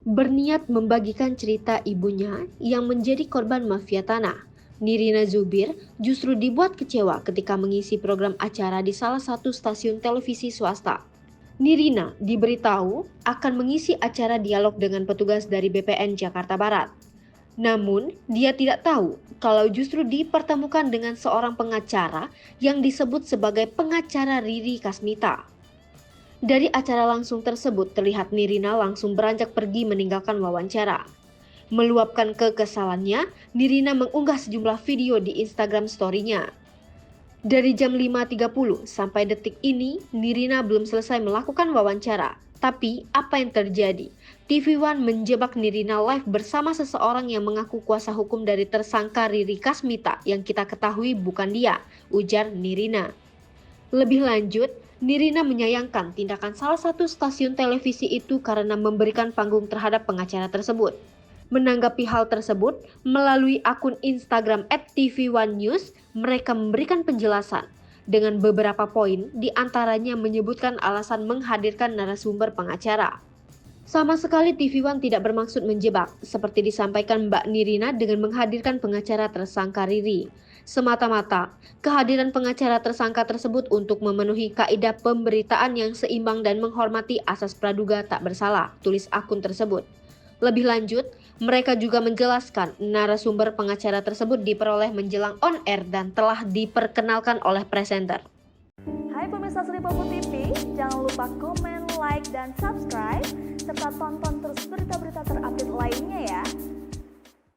berniat membagikan cerita ibunya yang menjadi korban mafia tanah. Nirina Zubir justru dibuat kecewa ketika mengisi program acara di salah satu stasiun televisi swasta. Nirina diberitahu akan mengisi acara dialog dengan petugas dari BPN Jakarta Barat. Namun, dia tidak tahu kalau justru dipertemukan dengan seorang pengacara yang disebut sebagai pengacara Riri Kasmita. Dari acara langsung tersebut terlihat Nirina langsung beranjak pergi meninggalkan wawancara. Meluapkan kekesalannya, Nirina mengunggah sejumlah video di Instagram story-nya. Dari jam 5.30 sampai detik ini, Nirina belum selesai melakukan wawancara. Tapi, apa yang terjadi? TV One menjebak Nirina live bersama seseorang yang mengaku kuasa hukum dari tersangka Riri Kasmita yang kita ketahui bukan dia, ujar Nirina. Lebih lanjut, Nirina menyayangkan tindakan salah satu stasiun televisi itu karena memberikan panggung terhadap pengacara tersebut. Menanggapi hal tersebut, melalui akun Instagram @tv1news, mereka memberikan penjelasan dengan beberapa poin, di antaranya menyebutkan alasan menghadirkan narasumber pengacara. Sama sekali TV One tidak bermaksud menjebak, seperti disampaikan Mbak Nirina dengan menghadirkan pengacara tersangka Riri. Semata-mata, kehadiran pengacara tersangka tersebut untuk memenuhi kaidah pemberitaan yang seimbang dan menghormati asas praduga tak bersalah, tulis akun tersebut. Lebih lanjut, mereka juga menjelaskan narasumber pengacara tersebut diperoleh menjelang on air dan telah diperkenalkan oleh presenter. Hai pemirsa Sripopo TV, jangan lupa komen, like, dan subscribe, serta tonton terus berita-berita terupdate lainnya ya.